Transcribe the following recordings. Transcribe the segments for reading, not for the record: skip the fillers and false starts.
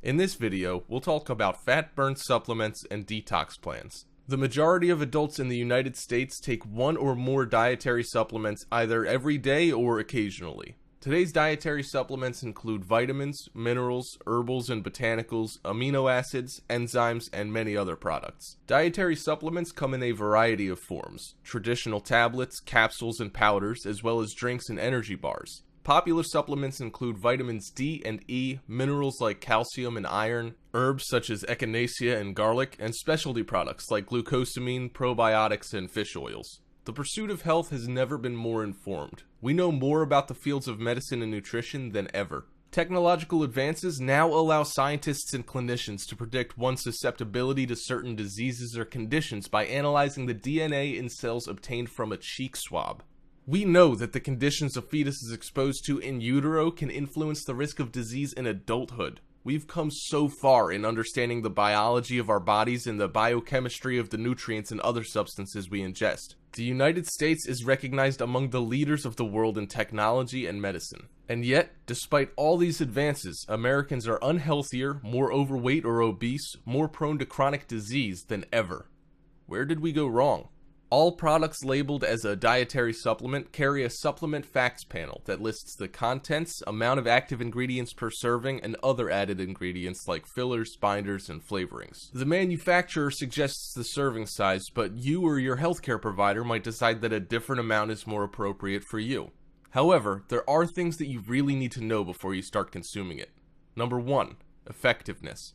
In this video, we'll talk about fat burn supplements and detox plans. The majority of adults in the United States take one or more dietary supplements either every day or occasionally. Today's dietary supplements include vitamins, minerals, herbals and botanicals, amino acids, enzymes, and many other products. Dietary supplements come in a variety of forms: traditional tablets, capsules, and powders, as well as drinks and energy bars. Popular supplements include vitamins D and E, minerals like calcium and iron, herbs such as echinacea and garlic, and specialty products like glucosamine, probiotics, and fish oils. The pursuit of health has never been more informed. We know more about the fields of medicine and nutrition than ever. Technological advances now allow scientists and clinicians to predict one's susceptibility to certain diseases or conditions by analyzing the DNA in cells obtained from a cheek swab. We know that the conditions a fetus is exposed to in utero can influence the risk of disease in adulthood. We've come so far in understanding the biology of our bodies and the biochemistry of the nutrients and other substances we ingest. The United States is recognized among the leaders of the world in technology and medicine. And yet, despite all these advances, Americans are unhealthier, more overweight or obese, more prone to chronic disease than ever. Where did we go wrong? All products labeled as a dietary supplement carry a supplement facts panel that lists the contents, amount of active ingredients per serving, and other added ingredients like fillers, binders, and flavorings. The manufacturer suggests the serving size, but you or your healthcare provider might decide that a different amount is more appropriate for you. However, there are things that you really need to know before you start consuming it. Number 1, effectiveness.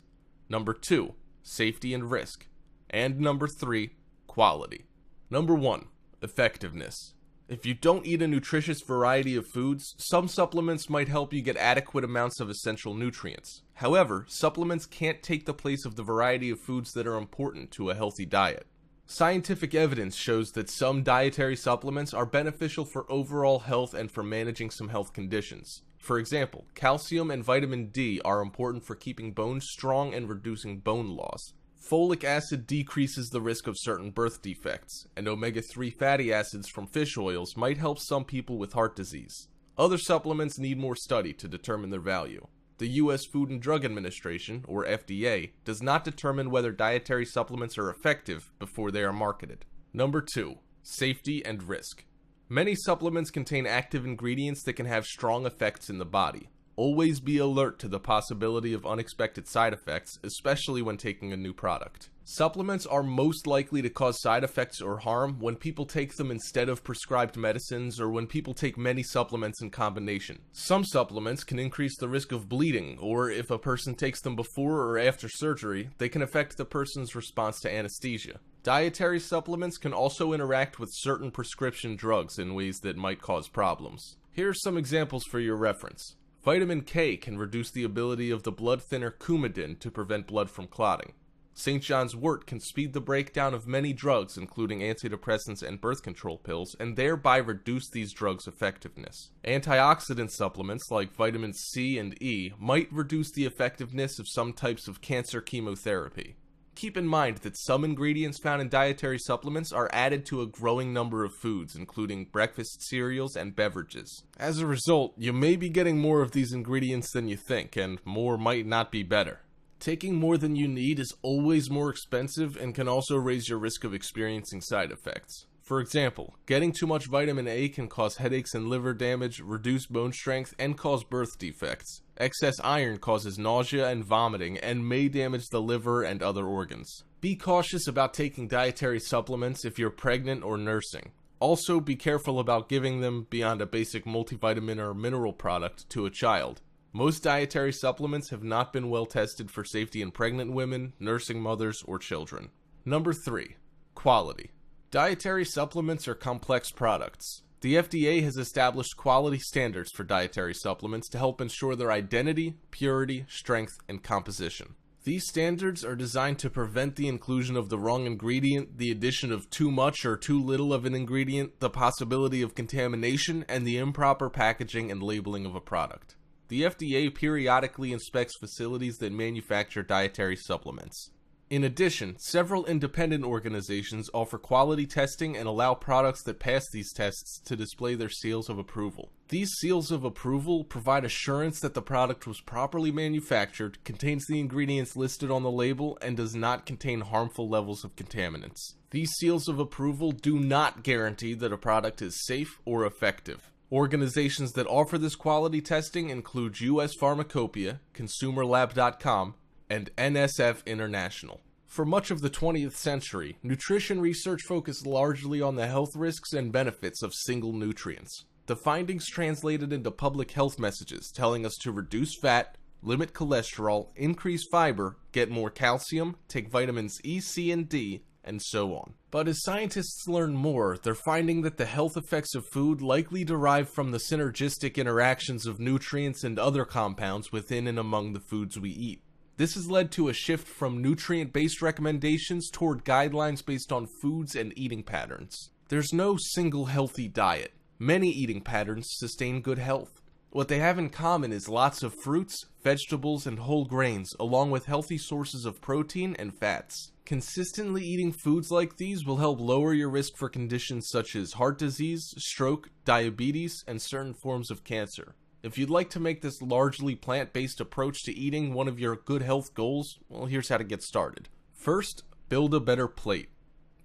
Number 2, safety and risk. And number 3, quality. Number 1, effectiveness. If you don't eat a nutritious variety of foods, some supplements might help you get adequate amounts of essential nutrients. However, supplements can't take the place of the variety of foods that are important to a healthy diet. Scientific evidence shows that some dietary supplements are beneficial for overall health and for managing some health conditions. For example, calcium and vitamin D are important for keeping bones strong and reducing bone loss. Folic acid decreases the risk of certain birth defects, and omega-3 fatty acids from fish oils might help some people with heart disease. Other supplements need more study to determine their value. The U.S. Food and Drug Administration, or FDA, does not determine whether dietary supplements are effective before they are marketed. Number 2, safety and risk. Many supplements contain active ingredients that can have strong effects in the body. Always be alert to the possibility of unexpected side effects, especially when taking a new product. Supplements are most likely to cause side effects or harm when people take them instead of prescribed medicines or when people take many supplements in combination. Some supplements can increase the risk of bleeding, or if a person takes them before or after surgery, they can affect the person's response to anesthesia. Dietary supplements can also interact with certain prescription drugs in ways that might cause problems. Here are some examples for your reference. Vitamin K can reduce the ability of the blood thinner Coumadin to prevent blood from clotting. St. John's wort can speed the breakdown of many drugs, including antidepressants and birth control pills, and thereby reduce these drugs' effectiveness. Antioxidant supplements like vitamins C and E might reduce the effectiveness of some types of cancer chemotherapy. Keep in mind that some ingredients found in dietary supplements are added to a growing number of foods, including breakfast cereals and beverages. As a result, you may be getting more of these ingredients than you think, and more might not be better. Taking more than you need is always more expensive and can also raise your risk of experiencing side effects. For example, getting too much vitamin A can cause headaches and liver damage, reduce bone strength, and cause birth defects. Excess iron causes nausea and vomiting and may damage the liver and other organs. Be cautious about taking dietary supplements if you're pregnant or nursing. Also, be careful about giving them beyond a basic multivitamin or mineral product to a child. Most dietary supplements have not been well tested for safety in pregnant women, nursing mothers, or children. Number 3, quality. Dietary supplements are complex products. The FDA has established quality standards for dietary supplements to help ensure their identity, purity, strength, and composition. These standards are designed to prevent the inclusion of the wrong ingredient, the addition of too much or too little of an ingredient, the possibility of contamination, and the improper packaging and labeling of a product. The FDA periodically inspects facilities that manufacture dietary supplements. In addition, several independent organizations offer quality testing and allow products that pass these tests to display their seals of approval. These seals of approval provide assurance that the product was properly manufactured, contains the ingredients listed on the label, and does not contain harmful levels of contaminants. These seals of approval do not guarantee that a product is safe or effective. Organizations that offer this quality testing include US Pharmacopeia, ConsumerLab.com, and NSF International. For much of the 20th century, nutrition research focused largely on the health risks and benefits of single nutrients. The findings translated into public health messages telling us to reduce fat, limit cholesterol, increase fiber, get more calcium, take vitamins E, C, and D, and so on. But as scientists learn more, they're finding that the health effects of food likely derive from the synergistic interactions of nutrients and other compounds within and among the foods we eat. This has led to a shift from nutrient-based recommendations toward guidelines based on foods and eating patterns. There's no single healthy diet. Many eating patterns sustain good health. What they have in common is lots of fruits, vegetables, and whole grains, along with healthy sources of protein and fats. Consistently eating foods like these will help lower your risk for conditions such as heart disease, stroke, diabetes, and certain forms of cancer. If you'd like to make this largely plant-based approach to eating one of your good health goals, well, here's how to get started. First, build a better plate.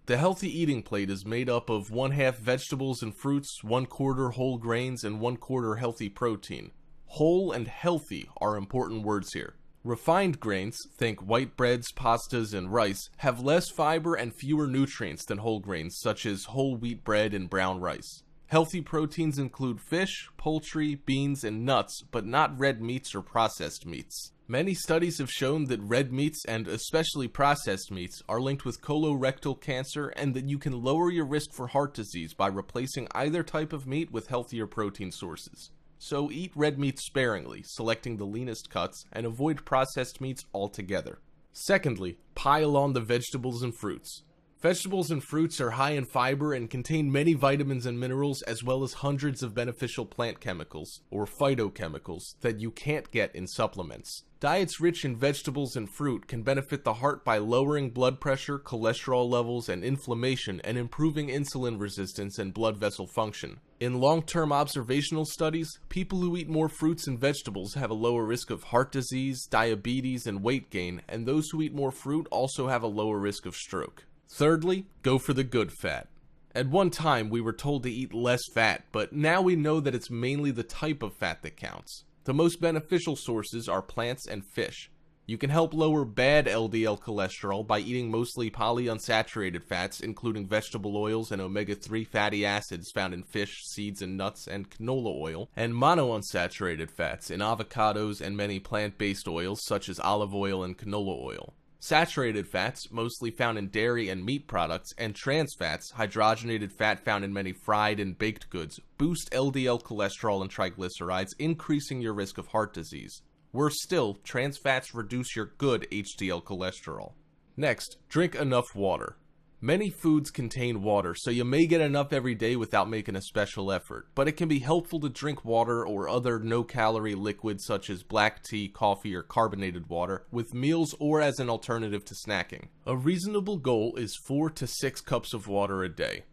The healthy eating plate is made up of 1/2 vegetables and fruits, 1/4 whole grains, and 1/4 healthy protein. Whole and healthy are important words here. Refined grains, think white breads, pastas, and rice, have less fiber and fewer nutrients than whole grains such as whole wheat bread and brown rice. Healthy proteins include fish, poultry, beans, and nuts, but not red meats or processed meats. Many studies have shown that red meats, and especially processed meats, are linked with colorectal cancer and that you can lower your risk for heart disease by replacing either type of meat with healthier protein sources. So eat red meat sparingly, selecting the leanest cuts, and avoid processed meats altogether. Secondly, pile on the vegetables and fruits. Vegetables and fruits are high in fiber and contain many vitamins and minerals as well as hundreds of beneficial plant chemicals, or phytochemicals, that you can't get in supplements. Diets rich in vegetables and fruit can benefit the heart by lowering blood pressure, cholesterol levels, and inflammation, and improving insulin resistance and blood vessel function. In long-term observational studies, people who eat more fruits and vegetables have a lower risk of heart disease, diabetes, and weight gain, and those who eat more fruit also have a lower risk of stroke. Thirdly, go for the good fat. At one time, we were told to eat less fat, but now we know that it's mainly the type of fat that counts. The most beneficial sources are plants and fish. You can help lower bad LDL cholesterol by eating mostly polyunsaturated fats, including vegetable oils and omega-3 fatty acids found in fish, seeds, and nuts, and canola oil, and monounsaturated fats in avocados and many plant-based oils such as olive oil and canola oil. Saturated fats, mostly found in dairy and meat products, and trans fats, hydrogenated fat found in many fried and baked goods, boost LDL cholesterol and triglycerides, increasing your risk of heart disease. Worse still, trans fats reduce your good HDL cholesterol. Next, drink enough water. Many foods contain water, so you may get enough every day without making a special effort, but it can be helpful to drink water or other no-calorie liquids such as black tea, coffee, or carbonated water with meals or as an alternative to snacking. A reasonable goal is 4 to 6 cups of water a day.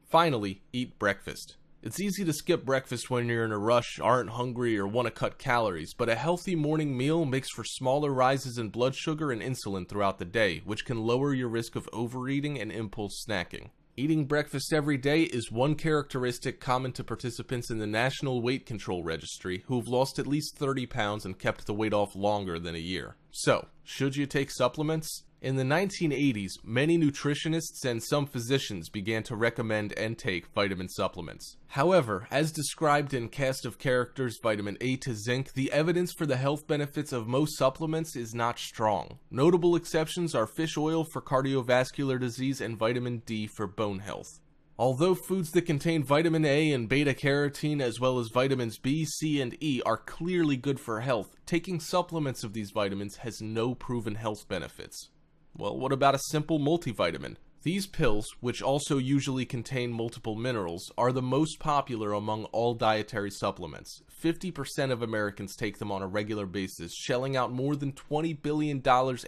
Finally, eat breakfast. It's easy to skip breakfast when you're in a rush, aren't hungry, or want to cut calories, but a healthy morning meal makes for smaller rises in blood sugar and insulin throughout the day, which can lower your risk of overeating and impulse snacking. Eating breakfast every day is one characteristic common to participants in the National Weight Control Registry who have lost at least 30 pounds and kept the weight off longer than a year. So, should you take supplements? In the 1980s, many nutritionists and some physicians began to recommend and take vitamin supplements. However, as described in Cast of Characters Vitamin A to Zinc, the evidence for the health benefits of most supplements is not strong. Notable exceptions are fish oil for cardiovascular disease and vitamin D for bone health. Although foods that contain vitamin A and beta-carotene as well as vitamins B, C, and E are clearly good for health, taking supplements of these vitamins has no proven health benefits. Well, what about a simple multivitamin? These pills, which also usually contain multiple minerals, are the most popular among all dietary supplements. 50% of Americans take them on a regular basis, shelling out more than $20 billion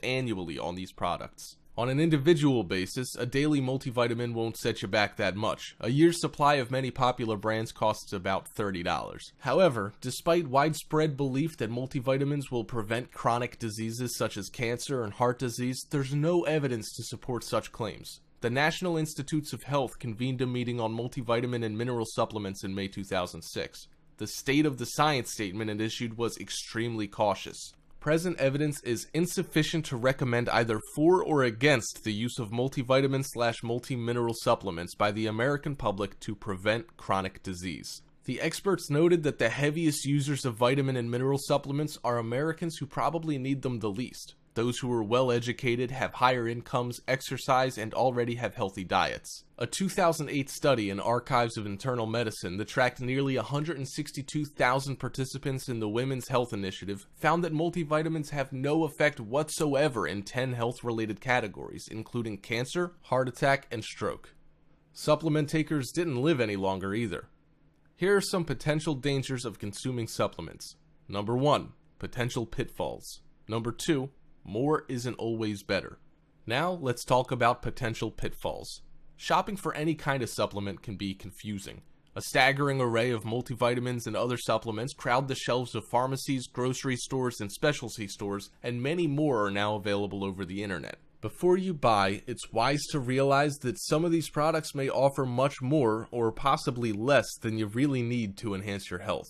annually on these products. On an individual basis, a daily multivitamin won't set you back that much. A year's supply of many popular brands costs about $30. However, despite widespread belief that multivitamins will prevent chronic diseases such as cancer and heart disease, there's no evidence to support such claims. The National Institutes of Health convened a meeting on multivitamin and mineral supplements in May 2006. The State of the Science statement it issued was extremely cautious. Present evidence is insufficient to recommend either for or against the use of multivitamin/multi-mineral supplements by the American public to prevent chronic disease. The experts noted that the heaviest users of vitamin and mineral supplements are Americans who probably need them the least. Those who are well educated, have higher incomes, exercise, and already have healthy diets. A 2008 study in Archives of Internal Medicine that tracked nearly 162,000 participants in the Women's Health Initiative found that multivitamins have no effect whatsoever in 10 health-related categories, including cancer, heart attack, and stroke. Supplement takers didn't live any longer either. Here are some potential dangers of consuming supplements. Number 1. Potential pitfalls. Number 2. More isn't always better. Now, let's talk about potential pitfalls. Shopping for any kind of supplement can be confusing. A staggering array of multivitamins and other supplements crowd the shelves of pharmacies, grocery stores, and specialty stores, and many more are now available over the internet. Before you buy, it's wise to realize that some of these products may offer much more, or possibly less, than you really need to enhance your health.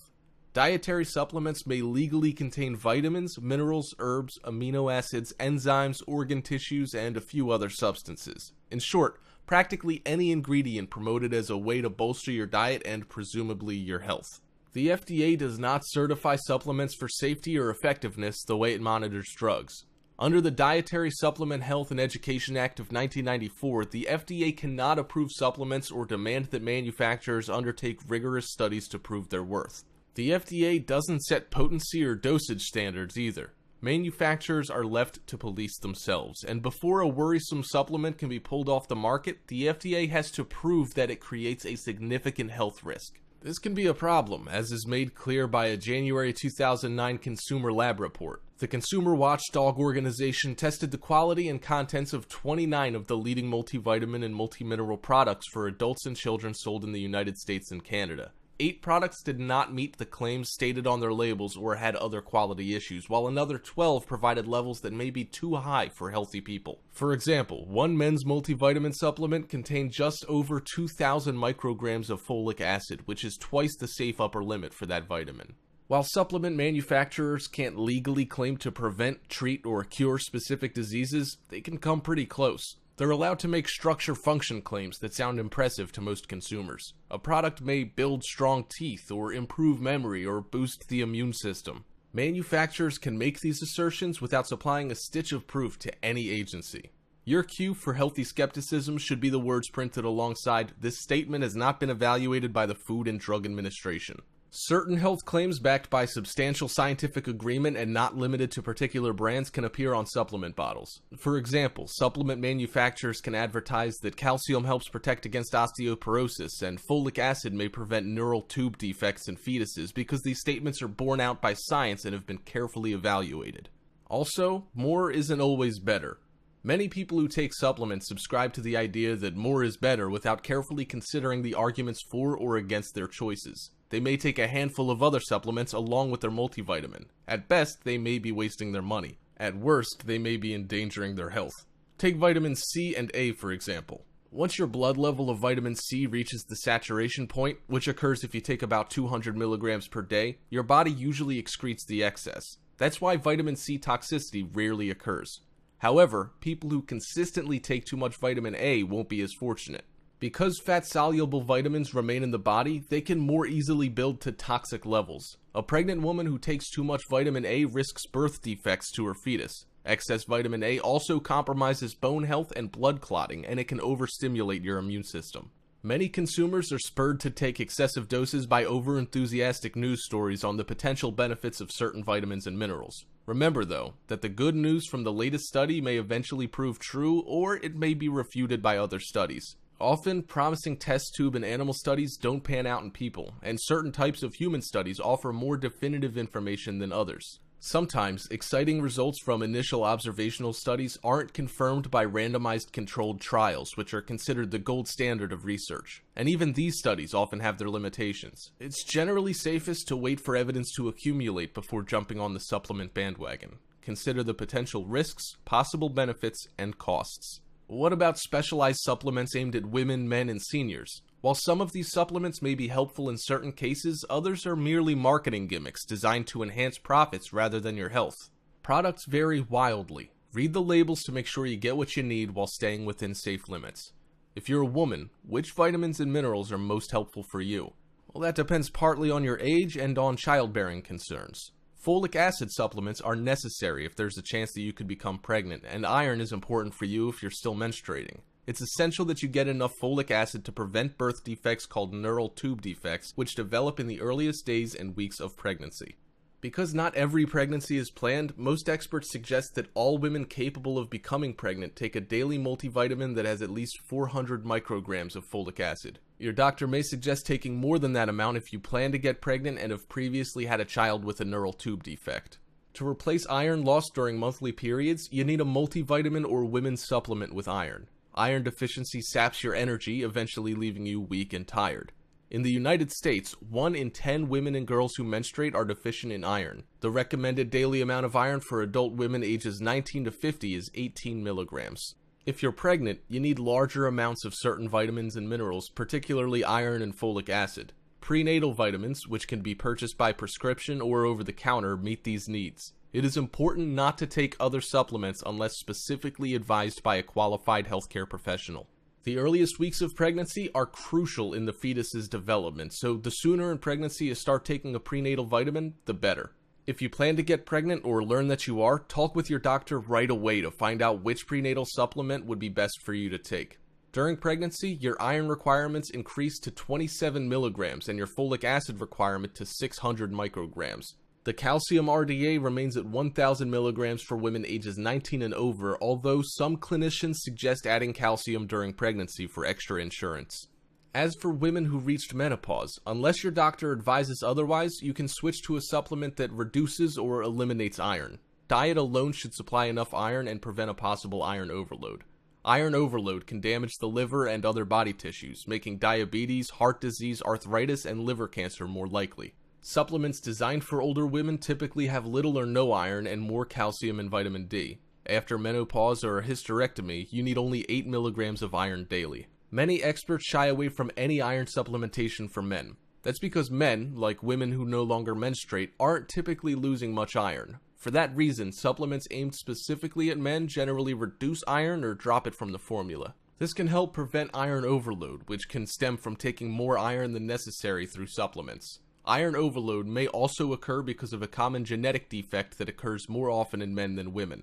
Dietary supplements may legally contain vitamins, minerals, herbs, amino acids, enzymes, organ tissues, and a few other substances. In short, practically any ingredient promoted as a way to bolster your diet and presumably your health. The FDA does not certify supplements for safety or effectiveness the way it monitors drugs. Under the Dietary Supplement Health and Education Act of 1994, the FDA cannot approve supplements or demand that manufacturers undertake rigorous studies to prove their worth. The FDA doesn't set potency or dosage standards either. Manufacturers are left to police themselves, and before a worrisome supplement can be pulled off the market, the FDA has to prove that it creates a significant health risk. This can be a problem, as is made clear by a January 2009 Consumer Lab report. The consumer watchdog organization tested the quality and contents of 29 of the leading multivitamin and multimineral products for adults and children sold in the United States and Canada. 8 products did not meet the claims stated on their labels or had other quality issues, while another 12 provided levels that may be too high for healthy people. For example, one men's multivitamin supplement contained just over 2,000 micrograms of folic acid, which is twice the safe upper limit for that vitamin. While supplement manufacturers can't legally claim to prevent, treat, or cure specific diseases, they can come pretty close. They're allowed to make structure-function claims that sound impressive to most consumers. A product may build strong teeth, or improve memory, or boost the immune system. Manufacturers can make these assertions without supplying a stitch of proof to any agency. Your cue for healthy skepticism should be the words printed alongside, "This statement has not been evaluated by the Food and Drug Administration." Certain health claims backed by substantial scientific agreement and not limited to particular brands can appear on supplement bottles. For example, supplement manufacturers can advertise that calcium helps protect against osteoporosis and folic acid may prevent neural tube defects in fetuses because these statements are borne out by science and have been carefully evaluated. Also, more isn't always better. Many people who take supplements subscribe to the idea that more is better without carefully considering the arguments for or against their choices. They may take a handful of other supplements along with their multivitamin. At best, they may be wasting their money. At worst, they may be endangering their health. Take vitamins C and A, for example. Once your blood level of vitamin C reaches the saturation point, which occurs if you take about 200 milligrams per day, your body usually excretes the excess. That's why vitamin C toxicity rarely occurs. However, people who consistently take too much vitamin A won't be as fortunate. Because fat-soluble vitamins remain in the body, they can more easily build to toxic levels. A pregnant woman who takes too much vitamin A risks birth defects to her fetus. Excess vitamin A also compromises bone health and blood clotting, and it can overstimulate your immune system. Many consumers are spurred to take excessive doses by over-enthusiastic news stories on the potential benefits of certain vitamins and minerals. Remember, though, that the good news from the latest study may eventually prove true, or it may be refuted by other studies. Often, promising test tube and animal studies don't pan out in people, and certain types of human studies offer more definitive information than others. Sometimes, exciting results from initial observational studies aren't confirmed by randomized controlled trials, which are considered the gold standard of research. And even these studies often have their limitations. It's generally safest to wait for evidence to accumulate before jumping on the supplement bandwagon. Consider the potential risks, possible benefits, and costs. What about specialized supplements aimed at women, men, and seniors? While some of these supplements may be helpful in certain cases, others are merely marketing gimmicks designed to enhance profits rather than your health. Products vary wildly. Read the labels to make sure you get what you need while staying within safe limits. If you're a woman, which vitamins and minerals are most helpful for you? Well, that depends partly on your age and on childbearing concerns. Folic acid supplements are necessary if there's a chance that you could become pregnant, and iron is important for you if you're still menstruating. It's essential that you get enough folic acid to prevent birth defects called neural tube defects, which develop in the earliest days and weeks of pregnancy. Because not every pregnancy is planned, most experts suggest that all women capable of becoming pregnant take a daily multivitamin that has at least 400 micrograms of folic acid. Your doctor may suggest taking more than that amount if you plan to get pregnant and have previously had a child with a neural tube defect. To replace iron lost during monthly periods, you need a multivitamin or women's supplement with iron. Iron deficiency saps your energy, eventually leaving you weak and tired. In the United States, 1 in 10 women and girls who menstruate are deficient in iron. The recommended daily amount of iron for adult women ages 19 to 50 is 18 milligrams. If you're pregnant, you need larger amounts of certain vitamins and minerals, particularly iron and folic acid. Prenatal vitamins, which can be purchased by prescription or over the counter, meet these needs. It is important not to take other supplements unless specifically advised by a qualified healthcare professional. The earliest weeks of pregnancy are crucial in the fetus's development, so the sooner in pregnancy you start taking a prenatal vitamin, the better. If you plan to get pregnant or learn that you are, talk with your doctor right away to find out which prenatal supplement would be best for you to take. During pregnancy, your iron requirements increase to 27 milligrams and your folic acid requirement to 600 micrograms. The calcium RDA remains at 1,000 milligrams for women ages 19 and over, although some clinicians suggest adding calcium during pregnancy for extra insurance. As for women who reached menopause, unless your doctor advises otherwise, you can switch to a supplement that reduces or eliminates iron. Diet alone should supply enough iron and prevent a possible iron overload. Iron overload can damage the liver and other body tissues, making diabetes, heart disease, arthritis, and liver cancer more likely. Supplements designed for older women typically have little or no iron and more calcium and vitamin D. After menopause or a hysterectomy, you need only 8 milligrams of iron daily. Many experts shy away from any iron supplementation for men. That's because men, like women who no longer menstruate, aren't typically losing much iron. For that reason, supplements aimed specifically at men generally reduce iron or drop it from the formula. This can help prevent iron overload, which can stem from taking more iron than necessary through supplements. Iron overload may also occur because of a common genetic defect that occurs more often in men than women.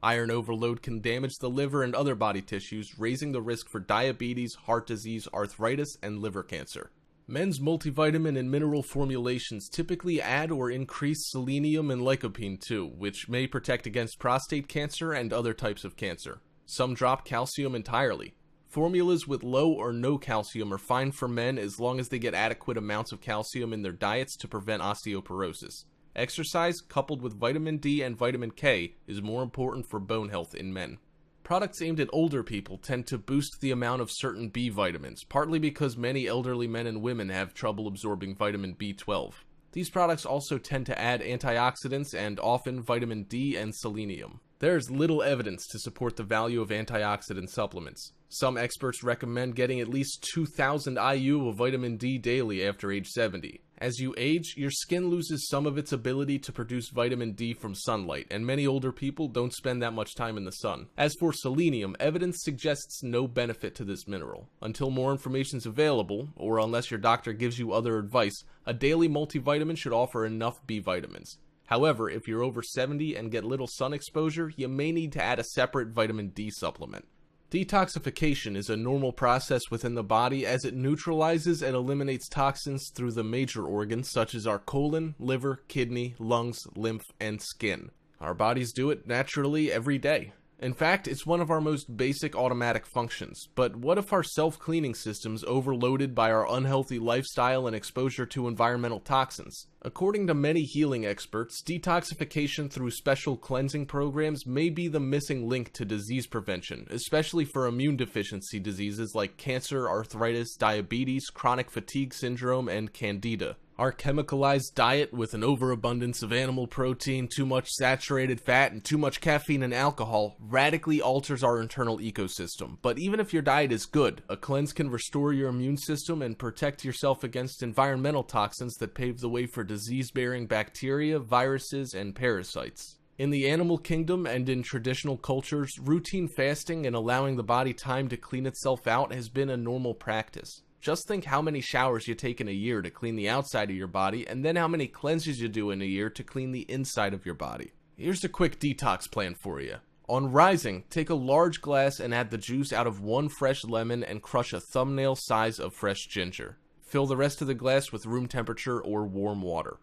Iron overload can damage the liver and other body tissues, raising the risk for diabetes, heart disease, arthritis, and liver cancer. Men's multivitamin and mineral formulations typically add or increase selenium and lycopene too, which may protect against prostate cancer and other types of cancer. Some drop calcium entirely. Formulas with low or no calcium are fine for men as long as they get adequate amounts of calcium in their diets to prevent osteoporosis. Exercise, coupled with vitamin D and vitamin K, is more important for bone health in men. Products aimed at older people tend to boost the amount of certain B vitamins, partly because many elderly men and women have trouble absorbing vitamin B12. These products also tend to add antioxidants and often vitamin D and selenium. There is little evidence to support the value of antioxidant supplements. Some experts recommend getting at least 2,000 IU of vitamin D daily after age 70. As you age, your skin loses some of its ability to produce vitamin D from sunlight, and many older people don't spend that much time in the sun. As for selenium, evidence suggests no benefit to this mineral. Until more information is available, or unless your doctor gives you other advice, a daily multivitamin should offer enough B vitamins. However, if you're over 70 and get little sun exposure, you may need to add a separate vitamin D supplement. Detoxification is a normal process within the body as it neutralizes and eliminates toxins through the major organs such as our colon, liver, kidney, lungs, lymph, and skin. Our bodies do it naturally every day. In fact, it's one of our most basic automatic functions, but what if our self-cleaning system's overloaded by our unhealthy lifestyle and exposure to environmental toxins? According to many healing experts, detoxification through special cleansing programs may be the missing link to disease prevention, especially for immune deficiency diseases like cancer, arthritis, diabetes, chronic fatigue syndrome, and candida. Our chemicalized diet with an overabundance of animal protein, too much saturated fat, and too much caffeine and alcohol radically alters our internal ecosystem. But even if your diet is good, a cleanse can restore your immune system and protect yourself against environmental toxins that pave the way for disease-bearing bacteria, viruses, and parasites. In the animal kingdom and in traditional cultures, routine fasting and allowing the body time to clean itself out has been a normal practice. Just think how many showers you take in a year to clean the outside of your body, and then how many cleanses you do in a year to clean the inside of your body. Here's a quick detox plan for you. On rising, take a large glass and add the juice out of 1 fresh lemon and crush a thumbnail size of fresh ginger. Fill the rest of the glass with room temperature or warm water.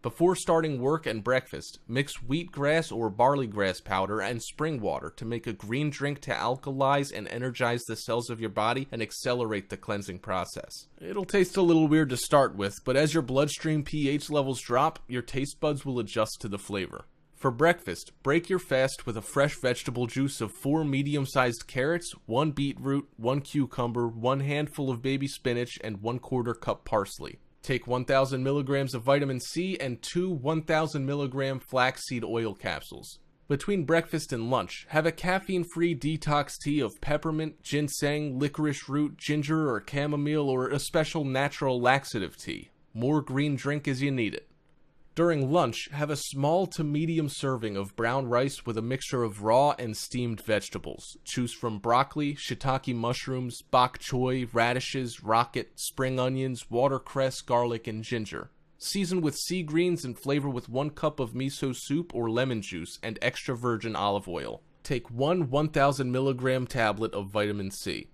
Before starting work and breakfast, mix wheatgrass or barley grass powder and spring water to make a green drink to alkalize and energize the cells of your body and accelerate the cleansing process. It'll taste a little weird to start with, but as your bloodstream pH levels drop, your taste buds will adjust to the flavor. For breakfast, break your fast with a fresh vegetable juice of 4 medium-sized carrots, 1 beetroot, 1 cucumber, 1 handful of baby spinach, and 1/4 cup parsley. Take 1,000 milligrams of vitamin C and 2 1,000 milligram flaxseed oil capsules. Between breakfast and lunch, have a caffeine-free detox tea of peppermint, ginseng, licorice root, ginger, or chamomile, or a special natural laxative tea. More green drink as you need it. During lunch, have a small to medium serving of brown rice with a mixture of raw and steamed vegetables. Choose from broccoli, shiitake mushrooms, bok choy, radishes, rocket, spring onions, watercress, garlic, and ginger. Season with sea greens and flavor with 1 cup of miso soup or lemon juice and extra virgin olive oil. Take 1 1,000 milligram tablet of vitamin C.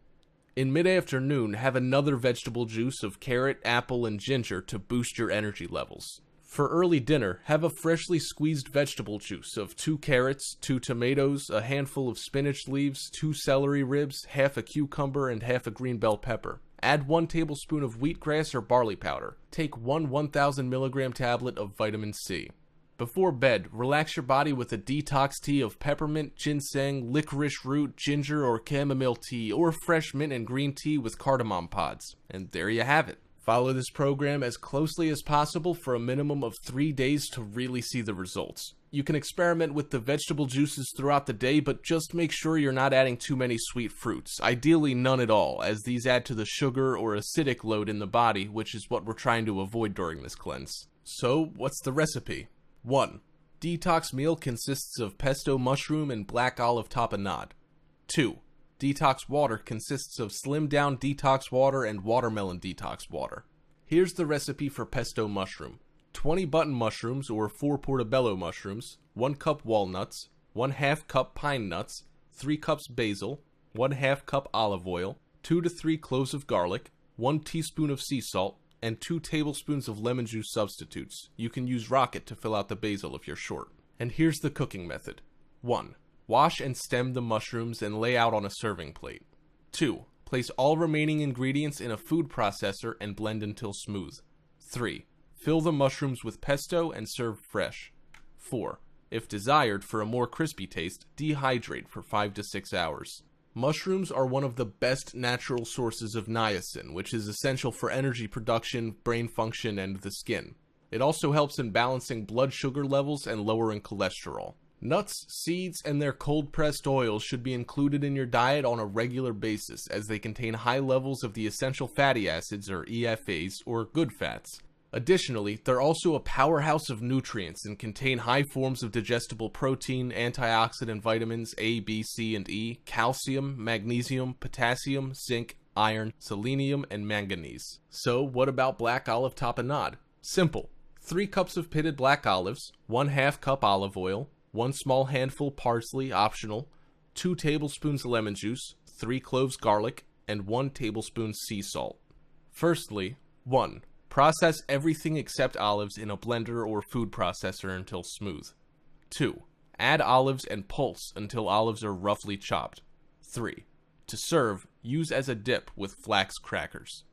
In mid-afternoon, have another vegetable juice of carrot, apple, and ginger to boost your energy levels. For early dinner, have a freshly squeezed vegetable juice of 2 carrots, 2 tomatoes, a handful of spinach leaves, 2 celery ribs, half a cucumber, and half a green bell pepper. Add 1 tablespoon of wheatgrass or barley powder. Take 1 1,000 milligram tablet of vitamin C. Before bed, relax your body with a detox tea of peppermint, ginseng, licorice root, ginger, or chamomile tea, or fresh mint and green tea with cardamom pods. And there you have it. Follow this program as closely as possible for a minimum of 3 days to really see the results. You can experiment with the vegetable juices throughout the day, but just make sure you're not adding too many sweet fruits. Ideally none at all, as these add to the sugar or acidic load in the body, which is what we're trying to avoid during this cleanse. So, what's the recipe? 1. Detox meal consists of pesto mushroom and black olive tapenade. 2. Detox water consists of slimmed down detox water and watermelon detox water. Here's the recipe for pesto mushroom. 20 button mushrooms or 4 portobello mushrooms, 1 cup walnuts, 1/2 cup pine nuts, 3 cups basil, 1/2 cup olive oil, 2 to 3 cloves of garlic, 1 teaspoon of sea salt, and 2 tablespoons of lemon juice substitutes. You can use rocket to fill out the basil if you're short. And here's the cooking method. 1. Wash and stem the mushrooms and lay out on a serving plate. 2. Place all remaining ingredients in a food processor and blend until smooth. 3. Fill the mushrooms with pesto and serve fresh. 4. If desired, for a more crispy taste, dehydrate for 5 to 6 hours. Mushrooms are one of the best natural sources of niacin, which is essential for energy production, brain function, and the skin. It also helps in balancing blood sugar levels and lowering cholesterol. Nuts, seeds, and their cold-pressed oils should be included in your diet on a regular basis, as they contain high levels of the essential fatty acids, or EFAs, or good fats. Additionally, they're also a powerhouse of nutrients and contain high forms of digestible protein, antioxidant vitamins A, B, C, and E, calcium, magnesium, potassium, zinc, iron, selenium, and manganese. So, what about black olive tapenade? Simple. 3 cups of pitted black olives, 1/2 cup olive oil, 1 small handful parsley, optional, 2 tablespoons lemon juice, 3 cloves garlic, and 1 tablespoon sea salt. Firstly, 1. Process everything except olives in a blender or food processor until smooth. 2. Add olives and pulse until olives are roughly chopped. 3. To serve, use as a dip with flax crackers.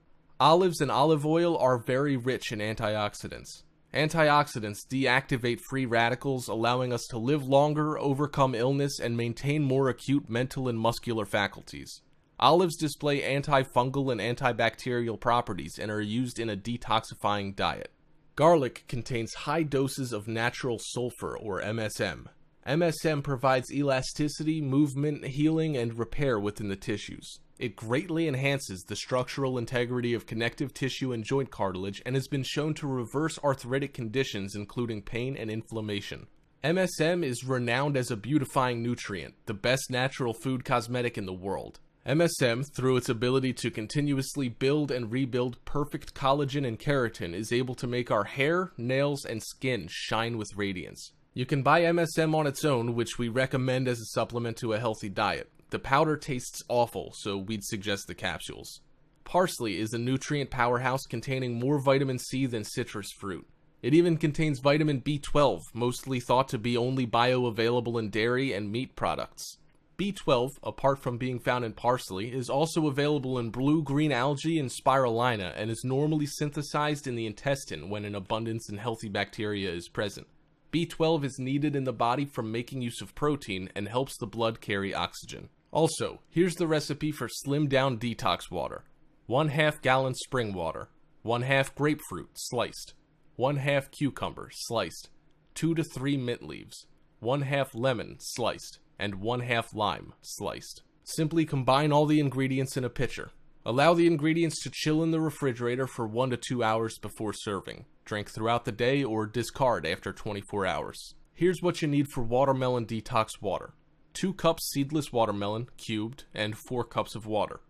Olives and olive oil are very rich in antioxidants. Antioxidants deactivate free radicals, allowing us to live longer, overcome illness, and maintain more acute mental and muscular faculties. Olives display antifungal and antibacterial properties and are used in a detoxifying diet. Garlic contains high doses of natural sulfur, or MSM. MSM provides elasticity, movement, healing, and repair within the tissues. It greatly enhances the structural integrity of connective tissue and joint cartilage and has been shown to reverse arthritic conditions including pain and inflammation. MSM is renowned as a beautifying nutrient, the best natural food cosmetic in the world. MSM, through its ability to continuously build and rebuild perfect collagen and keratin, is able to make our hair, nails, and skin shine with radiance. You can buy MSM on its own, which we recommend as a supplement to a healthy diet. The powder tastes awful, so we'd suggest the capsules. Parsley is a nutrient powerhouse containing more vitamin C than citrus fruit. It even contains vitamin B12, mostly thought to be only bioavailable in dairy and meat products. B12, apart from being found in parsley, is also available in blue-green algae and spirulina and is normally synthesized in the intestine when an abundance in healthy bacteria is present. B12 is needed in the body from making use of protein and helps the blood carry oxygen. Also, here's the recipe for slimmed down detox water. 1/2 gallon spring water, 1/2 grapefruit sliced, 1/2 cucumber sliced, 2 to 3 mint leaves, 1/2 lemon sliced, and 1/2 lime sliced. Simply combine all the ingredients in a pitcher. Allow the ingredients to chill in the refrigerator for 1 to 2 hours before serving. Drink throughout the day or discard after 24 hours. Here's what you need for watermelon detox water. 2 cups seedless watermelon, cubed, and 4 cups of water.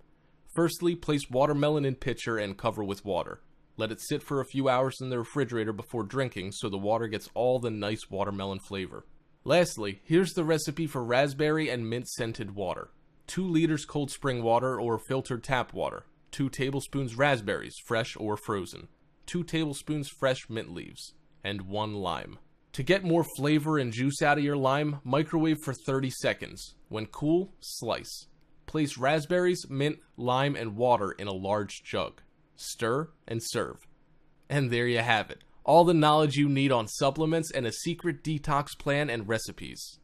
Firstly, place watermelon in pitcher and cover with water. Let it sit for a few hours in the refrigerator before drinking so the water gets all the nice watermelon flavor. Lastly, here's the recipe for raspberry and mint scented water. 2 liters cold spring water or filtered tap water. 2 tablespoons raspberries, fresh or frozen. 2 tablespoons fresh mint leaves. And 1 lime. To get more flavor and juice out of your lime, microwave for 30 seconds. When cool, slice. Place raspberries, mint, lime, and water in a large jug. Stir and serve. And there you have it. All the knowledge you need on supplements and a secret detox plan and recipes.